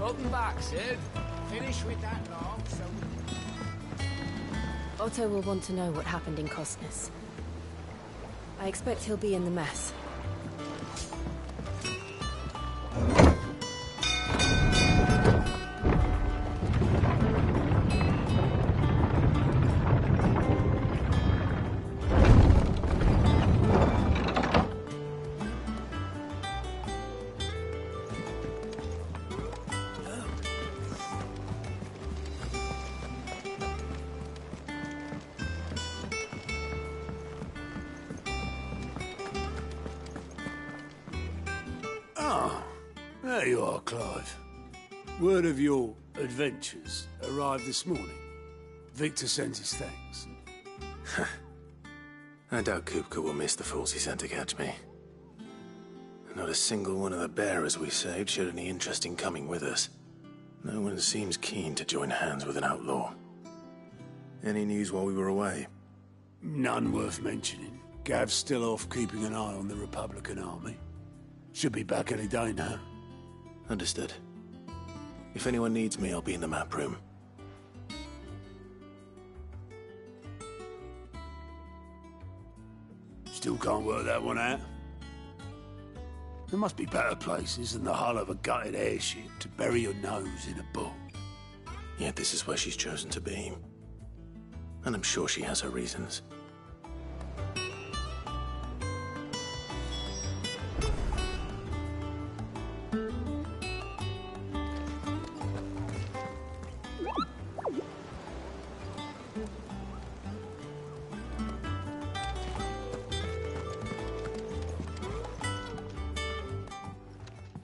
Welcome back, Sid. Finish with that log, so... Otto will want to know what happened in Cosnus. I expect he'll be in the mess. There you are, Clive. Word of your adventures arrived this morning. Victor sends his thanks. I doubt Kupka will miss the fools he sent to catch me. Not a single one of the bearers we saved showed any interest in coming with us. No one seems keen to join hands with an outlaw. Any news while we were away? None worth mentioning. Gav's still off keeping an eye on the Republican army. Should be back any day now. Understood. If anyone needs me, I'll be in the map room. Still can't work that one out. There must be better places than the hull of a gutted airship to bury your nose in a book. Yet this is where she's chosen to be. And I'm sure she has her reasons.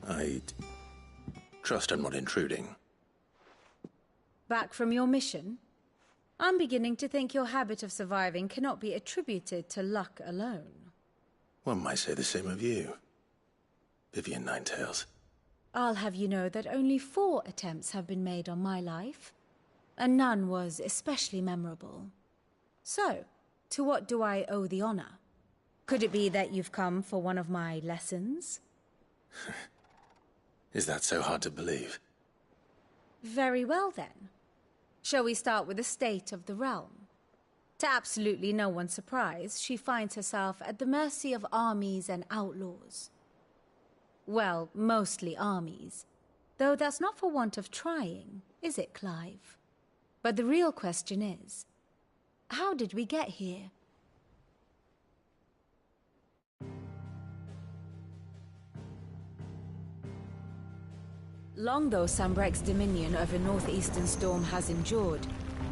I trust I'm not intruding. Back from your mission? I'm beginning to think your habit of surviving cannot be attributed to luck alone. One might say the same of you, Vivian Ninetails. I'll have you know that only 4 attempts have been made on my life, and none was especially memorable. So, to what do I owe the honor? Could it be that you've come for one of my lessons? Is that so hard to believe? Very well, then. Shall we start with the state of the realm? To absolutely no one's surprise, she finds herself at the mercy of armies and outlaws. Well, mostly armies. Though that's not for want of trying, is it, Clive? But the real question is, how did we get here? Long though Sambrek's dominion over northeastern storm has endured,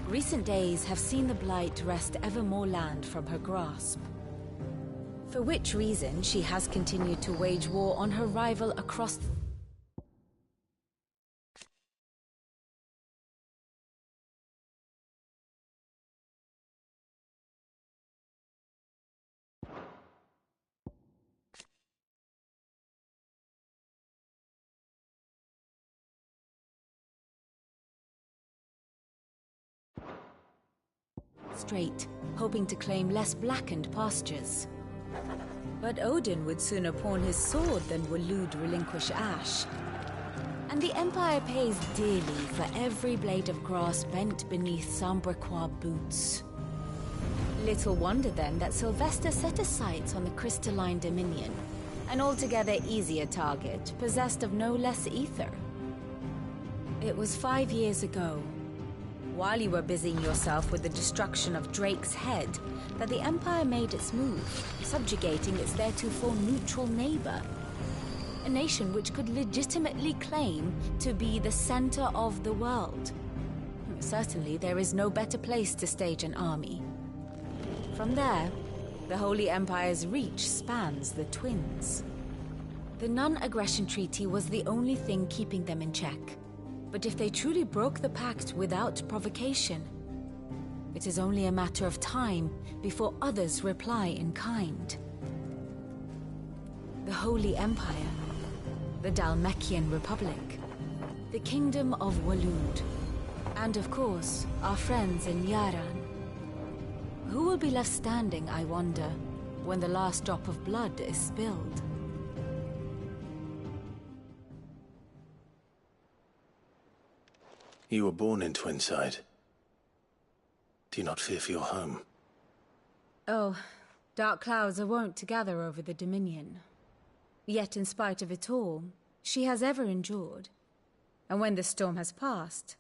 recent days have seen the Blight wrest ever more land from her grasp. For which reason she has continued to wage war on her rival across straight, hoping to claim less blackened pastures. But Odin would sooner pawn his sword than Waloed relinquish Ash. And the Empire pays dearly for every blade of grass bent beneath Sambrequois boots. Little wonder then that Sylvester set his sights on the Crystalline Dominion, an altogether easier target, possessed of no less ether. It was 5 years ago, while you were busying yourself with the destruction of Drake's head, that the Empire made its move, subjugating its theretofore neutral neighbor. A nation which could legitimately claim to be the center of the world. Certainly, there is no better place to stage an army. From there, the Holy Empire's reach spans the Twins. The non-aggression treaty was the only thing keeping them in check. But if they truly broke the pact without provocation, it is only a matter of time before others reply in kind. The Holy Empire, the Dhalmekian Republic, the Kingdom of Waloed, and of course, our friends in Yaran. Who will be left standing, I wonder, when the last drop of blood is spilled? You were born in Twinside. Do you not fear for your home? Oh, dark clouds are wont to gather over the Dominion. Yet in spite of it all, she has ever endured. And when the storm has passed,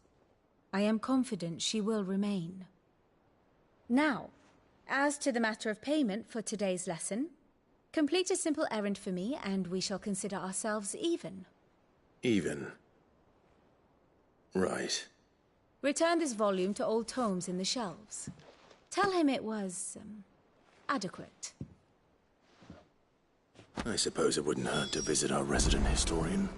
I am confident she will remain. Now, as to the matter of payment for today's lesson, complete a simple errand for me and we shall consider ourselves even. Even? Right. Return this volume to old tomes in the shelves. Tell him it was, adequate. I suppose it wouldn't hurt to visit our resident historian.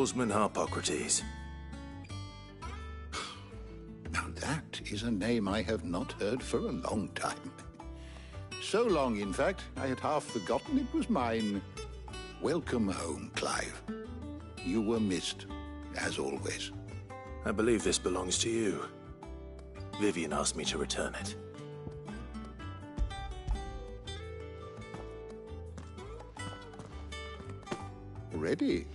Lawsman Harpocrates. Now that is a name I have not heard for a long time. So long, in fact, I had half forgotten it was mine. Welcome home, Clive. You were missed, as always. I believe this belongs to you. Vivian asked me to return it. Ready?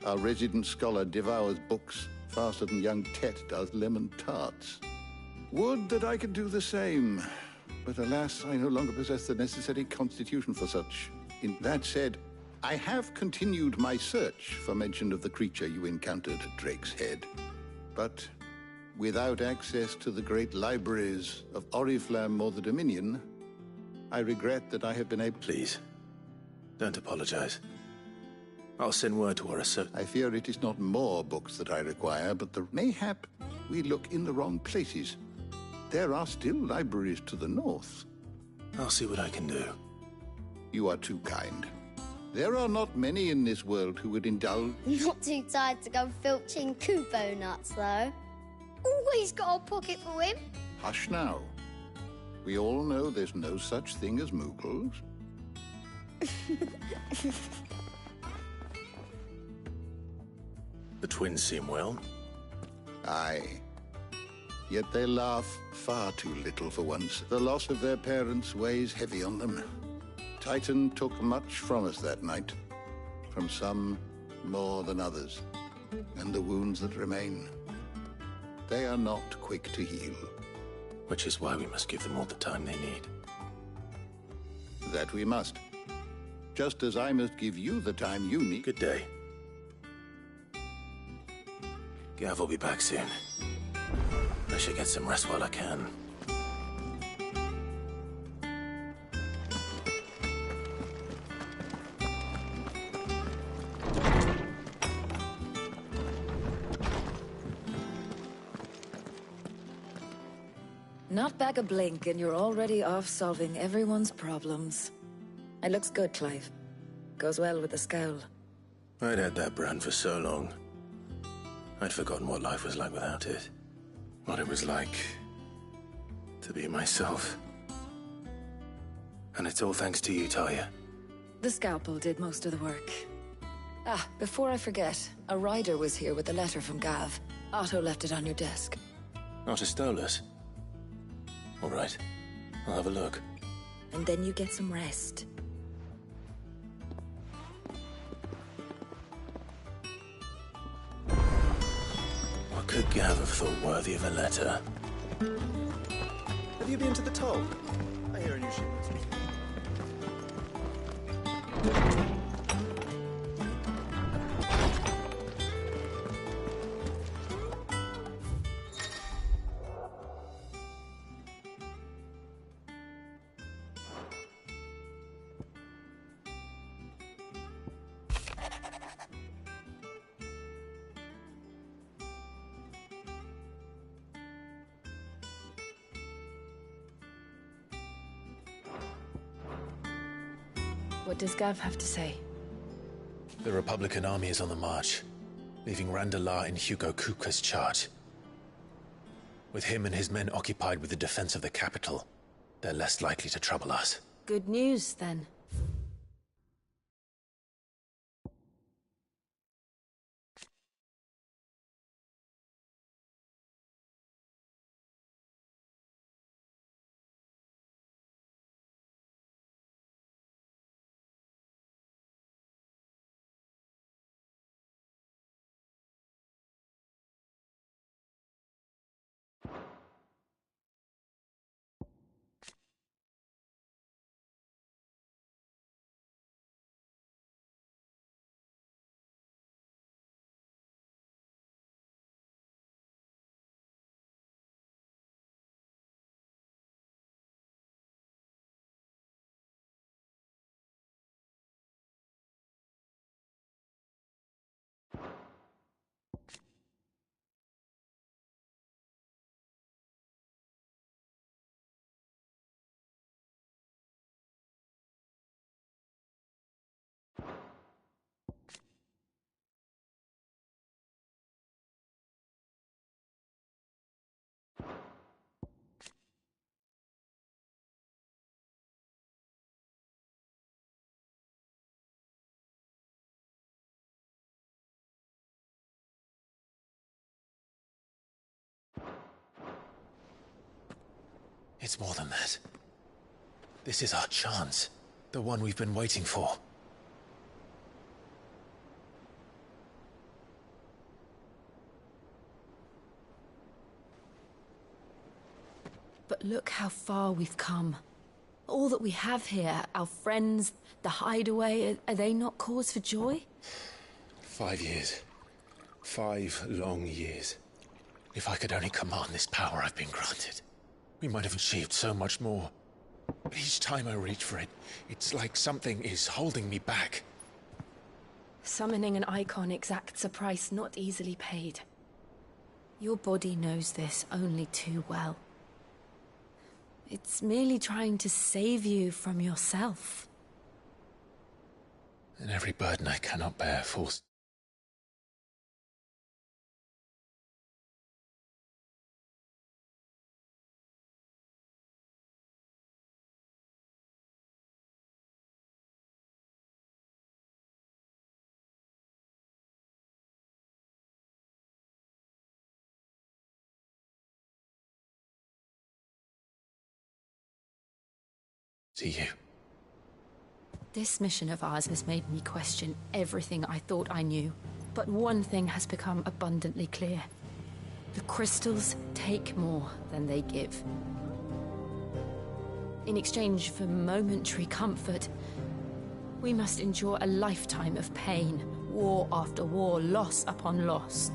Our resident scholar devours books faster than young Tet does lemon tarts. Would that I could do the same. But alas, I no longer possess the necessary constitution for such. In that said, I have continued my search for mention of the creature you encountered at Drake's Head. But without access to the great libraries of Oriflamme or the Dominion, I regret that I have been able... Please, don't apologize. I'll send word to our I fear it is not more books that I require, but mayhap we look in the wrong places. There are still libraries to the north. I'll see what I can do. You are too kind. There are not many in this world who would indulge... Not too tired to go filching Kupo nuts, though. Always got a pocket for him. Hush now. We all know there's no such thing as Moogles. The twins seem well. Aye. Yet they laugh far too little for once. The loss of their parents weighs heavy on them. Titan took much from us that night. From some more than others. And the wounds that remain, they are not quick to heal. Which is why we must give them all the time they need. That we must. Just as I must give you the time you need. Good day. Gav will be back soon. I should get some rest while I can. Not back a blink and you're already off solving everyone's problems. It looks good, Clive. Goes well with the scowl. I'd had that brand for so long. I'd forgotten what life was like without it. What it was like to be myself. And it's all thanks to you, Talia. The scalpel did most of the work. Ah, before I forget, a rider was here with a letter from Gav. Otto left it on your desk. Otto stole us. All right, I'll have a look. And then you get some rest. What could Gav have thought worthy of a letter? Have you been to the toll? I hear a new shipment's What does Gav have to say? The Republican army is on the march. leaving Randalar in Hugo Kupka's charge. With him and his men occupied with the defense of the capital, they're less likely to trouble us. Good news, then. It's more than that. This is our chance. The one we've been waiting for. But look how far we've come. All that we have here, our friends, the hideaway, are they not cause for joy? 5 years. 5 long years. If I could only command this power I've been granted, we might have achieved so much more. But each time I reach for it, it's like something is holding me back. Summoning an icon exacts a price not easily paid. Your body knows this only too well. It's merely trying to save you from yourself. And every burden I cannot bear falls. To you. This mission of ours has made me question everything I thought I knew. But one thing has become abundantly clear. The crystals take more than they give. In exchange for momentary comfort, we must endure a lifetime of pain, war after war, loss upon loss.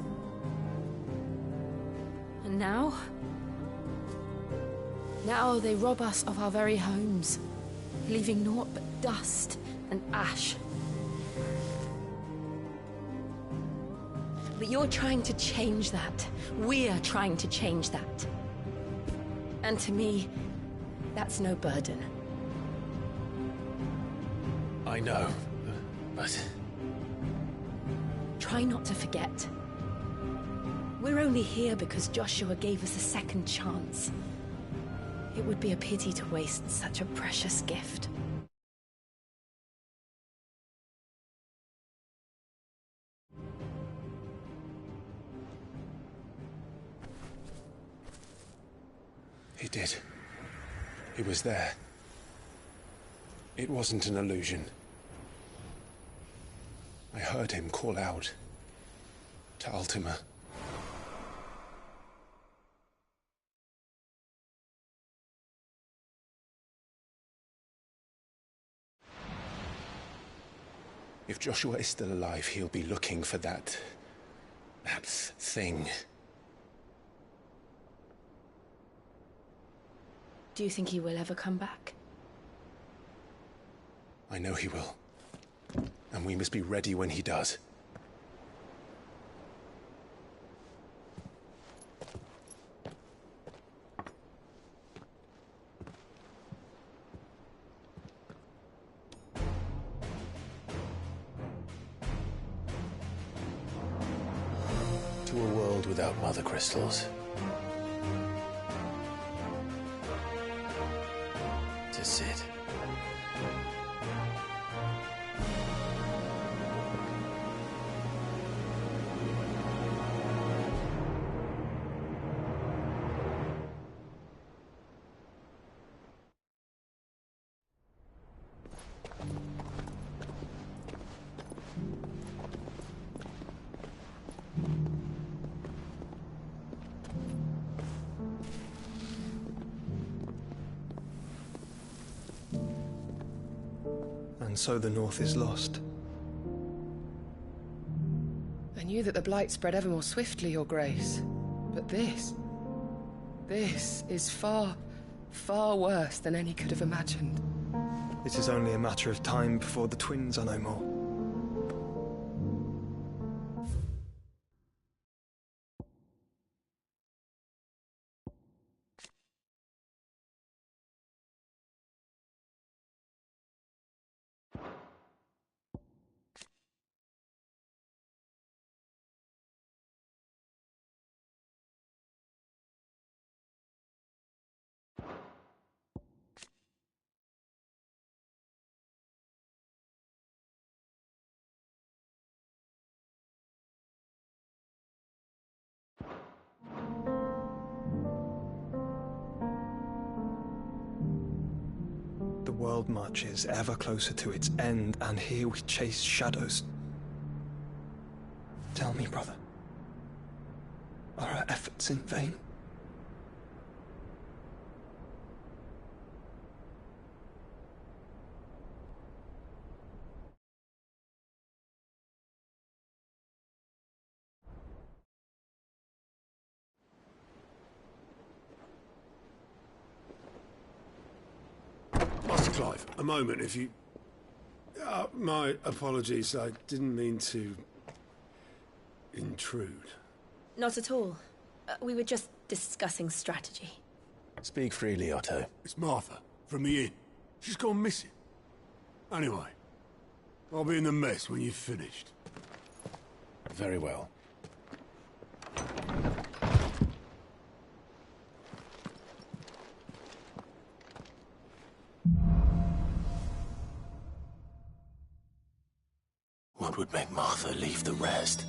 And now they rob us of our very homes, leaving naught but dust and ash. But you're trying to change that. We're trying to change that. And to me, that's no burden. I know, but... Try not to forget. We're only here because Joshua gave us a second chance. It would be a pity to waste such a precious gift. He did. He was there. It wasn't an illusion. I heard him call out to Ultima. If Joshua is still alive, he'll be looking for that thing. Do you think he will ever come back? I know he will. And we must be ready when he does. without mother crystals. To sit. And so the North is lost. I knew that the Blight spread ever more swiftly, Your Grace. But this is far, far worse than any could have imagined. It is only a matter of time before the twins are no more. The world marches ever closer to its end, and here we chase shadows. Tell me, brother, are our efforts in vain? Master Clive, a moment, if you... my apologies, I didn't mean to... intrude. Not at all. We were just discussing strategy. Speak freely, Otto. It's Martha, from the inn. She's gone missing. Anyway, I'll be in the mess when you've finished. Very well. What would make Martha leave the rest?